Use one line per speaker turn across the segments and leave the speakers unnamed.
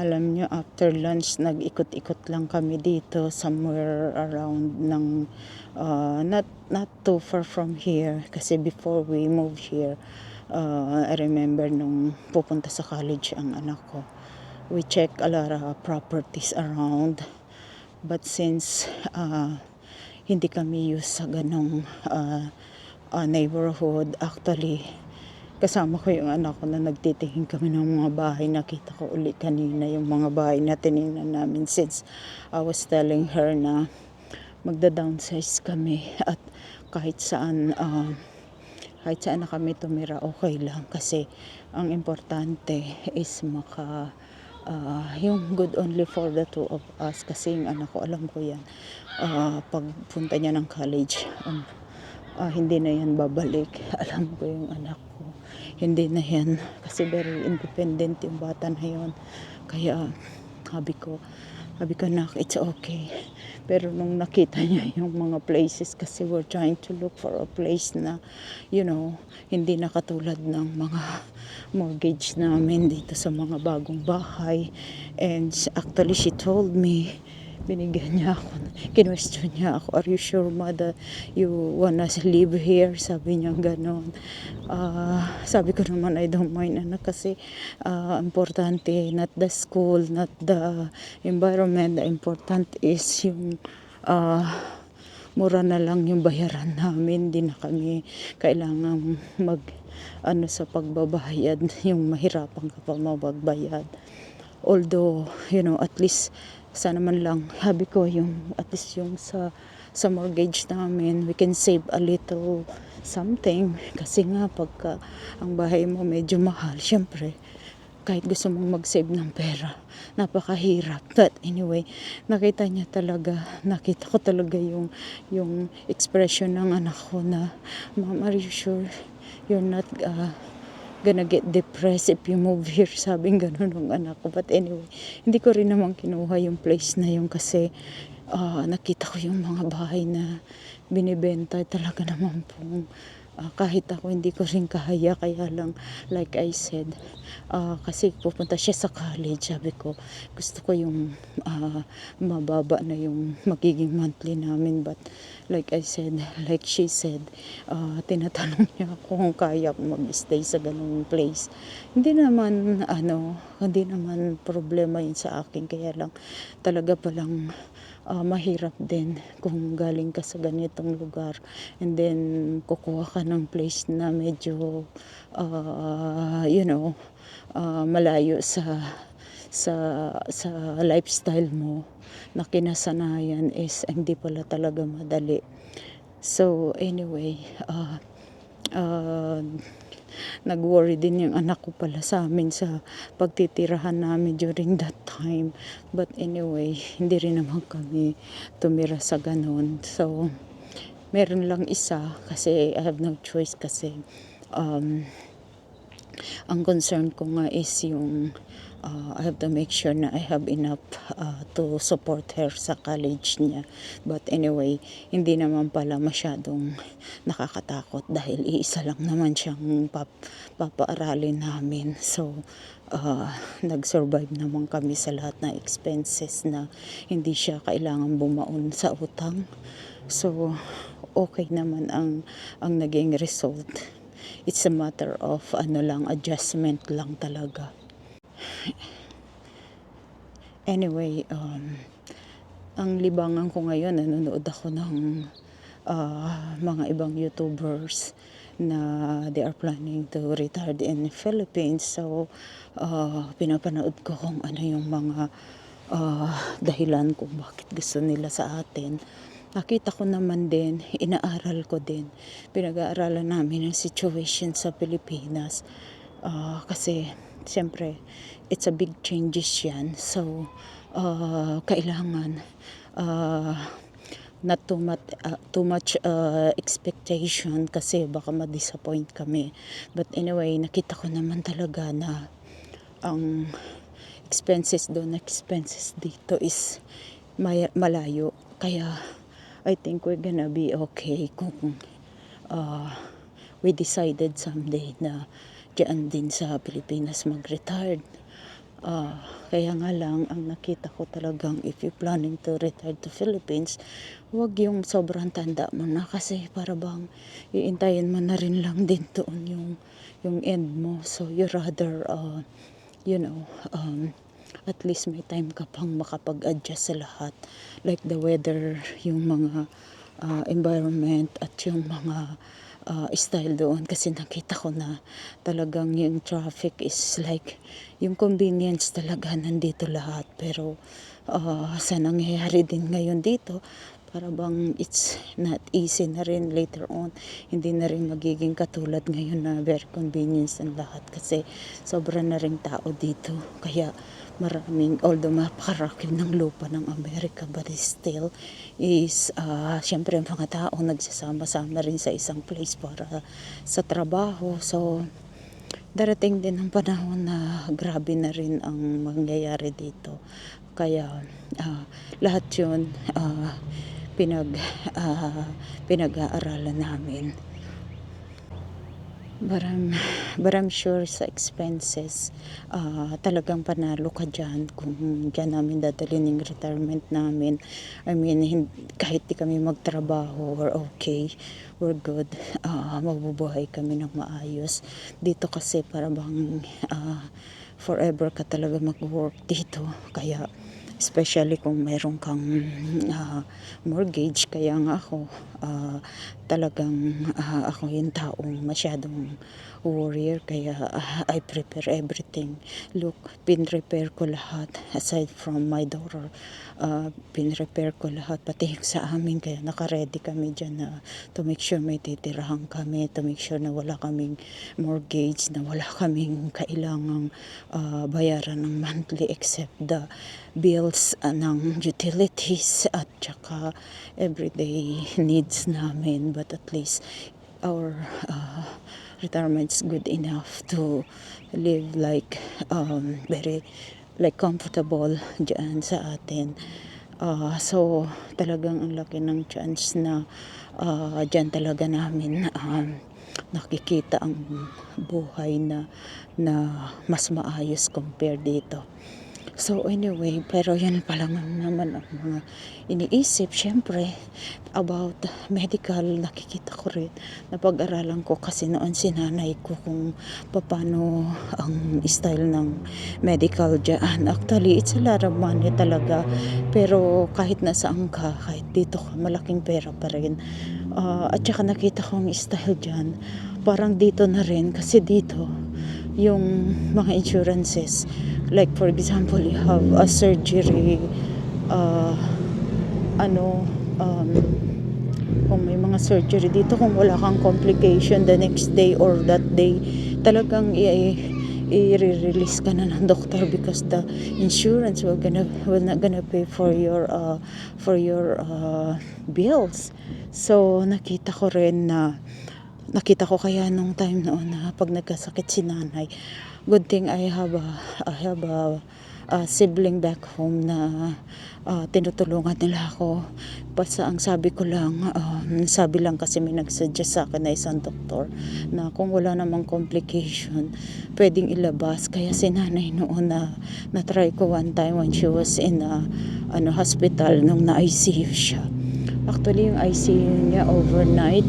Alam nyo, after lunch, nag-ikot-ikot lang kami dito, somewhere around ng, not too far from here. Kasi before we moved here, I remember nung pupunta sa college ang anak ko, we check a lot of properties around. But since hindi kami used sa ganong neighborhood, actually, kasama ko yung anak ko na nagtitingin kami ng mga bahay. Nakita ko uli kanina yung mga bahay na tinignan namin since I was telling her na magda-downsize kami at kahit saan na kami tumira okay lang kasi ang importante is yung good only for the two of us kasi yung anak ko alam ko yan pagpunta niya ng college hindi na yan babalik. Alam ko yung anak ko hindi na yan kasi very independent yung bata na yun. Kaya sabi ko nak, it's okay. Pero nung nakita niya yung mga places, kasi we're trying to look for a place na hindi na katulad ng mga mortgage namin dito sa mga bagong bahay. And actually she told me, binigyan niya ako, kinwestiyon niya ako, are you sure ma that you wanna live here? Sabi niya ganon. Sabi ko naman I don't mind anak kasi importante not the school, not the environment, the important is yung mura na lang yung bayaran namin, di na kami kailangan sa pagbabayad, yung mahirapan ka pa magbayad. Although at least sana man lang, habi ko yung at least yung sa mortgage namin we can save a little something kasi nga pagka ang bahay mo medyo mahal, syempre kahit gusto mong mag-save ng pera napakahirap. But anyway, nakita ko talaga yung expression ng anak ko na, Mom, are you sure you're not gonna get depressed if you move here? Sabing ganun ng anak ko. But anyway, hindi ko rin naman kinuha yung place na yun kasi nakita ko yung mga bahay na binibenta talaga naman pong kahit ako hindi ko rin kaya lang like I said kasi pupunta siya sa college, sabi ko gusto ko yung mababa na yung magiging monthly namin. But like I said, like she said, tinatanong niya ako kung kaya ko mag-stay sa ganung place. Hindi naman problema yun sa akin, kaya lang talaga palang mahirap din kung galing ka sa ganitong lugar and then kukuha ka ng place na medyo malayo sa lifestyle mo na kinasanayan is hindi pala talaga madali. So anyway, nag-worry din yung anak ko pala sa amin sa pagtitirahan namin during that time. But anyway, hindi rin naman kami tumira sa ganon. So, meron lang isa kasi I have no choice kasi ang concern ko nga is yung I have to make sure na I have enough to support her sa college niya. But anyway, hindi naman pala masyadong nakakatakot dahil iisa lang naman siyang papaaralin namin. So, nag-survive naman kami sa lahat ng expenses na hindi siya kailangan bumaon sa utang. So, okay naman ang naging result. It's a matter of adjustment lang talaga. Anyway, ang libangan ko ngayon, nanonood ako ng mga ibang YouTubers na they are planning to retire in the Philippines. So, pinapanood ko kung ano yung mga dahilan kung bakit gusto nila sa atin. Nakita ko naman din, inaaral ko din, pinag-aaralan namin ang situation sa Pilipinas. Kasi siyempre it's a big changes yan, so kailangan not too much expectation kasi baka ma-disappoint kami. But anyway, nakita ko naman talaga na ang expenses dito is malayo, kaya I think we're gonna be okay kung we decided someday na diyan din sa Pilipinas mag-retired. Kaya nga lang, ang nakita ko talagang if you planning to return to Philippines, wag yung sobrang tanda mo na kasi para bang iintayin mo na rin lang din doon yung end mo. So you rather, you know, at least may time ka pang makapag-adjust sa lahat. Like the weather, yung mga environment at yung mga style doon kasi nakita ko na talagang yung traffic is like yung convenience talaga nandito lahat pero sa nangyayari din ngayon dito para bang it's not easy na rin later on, hindi na rin magiging katulad ngayon na very convenience ang lahat kasi sobra na rin tao dito kaya maraming, although mapakaraki ng lupa ng Amerika but still is syempre ang mga tao nagsasama-sama rin sa isang place para sa trabaho. So darating din ang panahon na grabe na rin ang mangyayari dito kaya lahat yun pinag pinag-aaralan namin. But I'm sure sa expenses, talagang panalo ka dyan kung dyan namin dadalhin yung retirement namin. I mean, kahit di kami magtrabaho, we're okay, we're good, mabubuhay kami ng maayos. Dito kasi para bang forever ka talaga mag-work dito. Kaya especially kung mayroon kang mortgage kaya nga ako talagang ako yung taong masyadong warrior kaya I prepare everything. Look, pinrepair ko lahat aside from my daughter, pinrepair ko lahat pati yung sa amin kaya naka-ready kami dyan na to make sure may titirahan kami, to make sure na wala kaming mortgage, na wala kaming kailangang bayaran ng monthly except the bills ng utilities at saka everyday needs namin but at least our retirement's good enough to live like very like comfortable dyan sa atin. So talagang ang laki ng chance na dyan talaga namin nakikita ang buhay na mas maayos compare dito. So anyway, pero yan pa lang naman ang mga iniisip. Syempre, about medical, nakikita ko rin, napag-aralan ko kasi noon sinanay ko kung paano ang style ng medical dyan. Actually, it's a lot of money talaga. Pero kahit nasaan ka, kahit dito ka, malaking pera pa rin. At saka nakita ko ang style dyan, parang dito na rin kasi dito, yung mga insurances like for example you have a surgery kung may mga surgery dito kung wala kang complication the next day or that day talagang i-release ka na ng doktor because the insurance will not gonna pay for your bills. So nakita ko kaya nung time noon na pag nagkasakit si nanay, good thing I have a sibling back home na tinutulungan nila ako. Basta ang sabi ko lang, sabi lang kasi may nagsuggest sa akin na isang doktor na kung wala namang complication, pwedeng ilabas. Kaya si nanay noon na try ko one time when she was in hospital nung na-ICU siya. Actually yung ICU niya overnight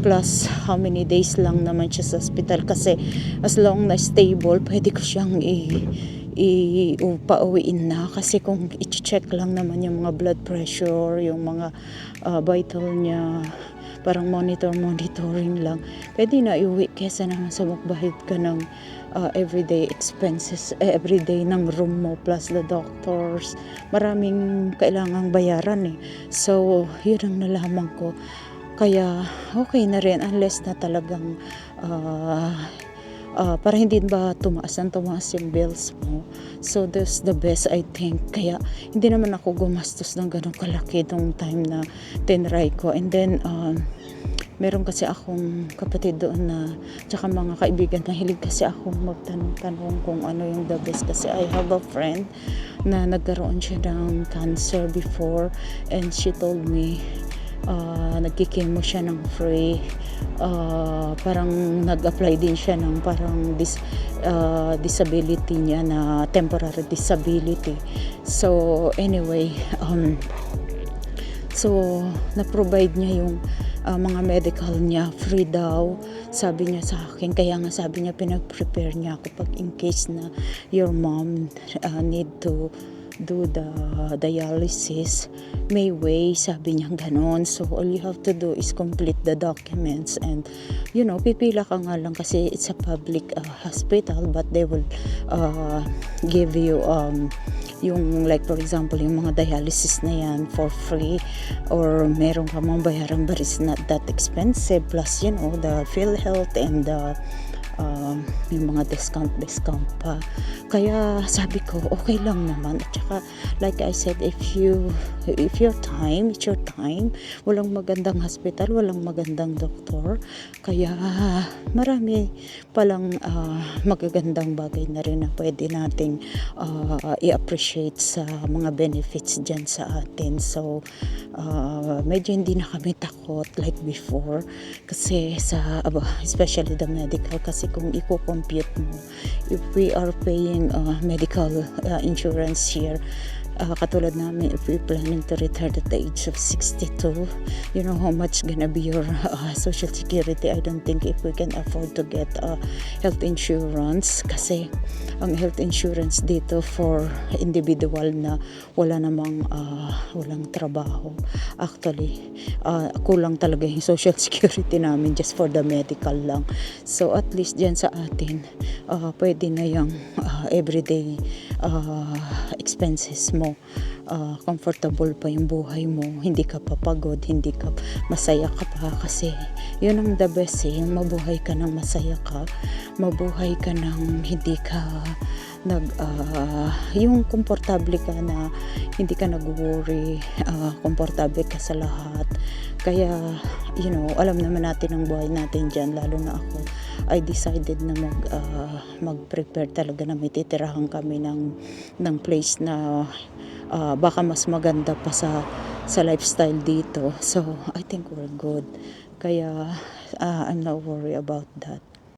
plus how many days lang naman siya sa hospital kasi as long na stable pwede ko siyang pauwiin na kasi kung i-check lang naman yung mga blood pressure, yung mga vital niya, parang monitoring lang, pwede na iuwi kesa naman sa magbahid ka ng everyday expenses, everyday ng room mo plus the doctors, maraming kailangang bayaran so yun ang nalaman ko. Kaya okay na rin unless na talagang para hindi ba tumaas yung bills mo. So that's the best I think. Kaya hindi naman ako gumastos ng ganun kalaki nung time na tinry ko. And then meron kasi akong kapatid doon na tsaka mga kaibigan na hilig kasi akong magtanong-tanong kung ano yung the best kasi I have a friend na nagkaroon siya ng cancer before and she told me nagkikemo siya ng free. Parang nag-apply din siya ng parang disability niya na temporary disability. So anyway, so na-provide niya yung mga medical niya free daw, sabi niya sa akin. Kaya nga sabi niya pinag-prepare niya ako pag in case na your mom need to do the dialysis, may way, sabi niya ganon. So all you have to do is complete the documents and pipila ka nga lang kasi it's a public hospital, but they will give you yung like for example yung mga dialysis na yan for free, or meron ka mang bayaran but it's not that expensive, plus the PhilHealth and yung mga discount pa. Kaya sabi ko okay lang naman. At saka like I said, if your time, it's your time. Walang magandang hospital, walang magandang doktor, kaya marami palang magagandang bagay na rin na pwede nating i-appreciate sa mga benefits dyan sa atin. So medyo hindi na kami takot like before, kasi especially the medical, kasi kung i-compute mo, if we are paying medical insurance here, katulad namin, if we planning to retire at the age of 62, you know how much gonna be your social security. I don't think if we can afford to get health insurance, kasi ang health insurance dito for individual na walang trabaho. Actually kulang talaga yung social security namin just for the medical lang. So at least dyan sa atin pwede na yung everyday expenses mo, comfortable pa yung buhay mo, hindi ka papagod, hindi ka masaya ka pa, kasi yun ang the best yung mabuhay ka ng masaya ka, mabuhay ka ng hindi ka yung komportable ka, na hindi ka nag-worry, komportable ka sa lahat. Kaya alam naman natin ang buhay natin dyan, lalo na ako, I decided na mag-prepare talaga na may titirahan kami ng place na baka mas maganda pa sa lifestyle dito. So I think we're good, kaya I'm not worried about that.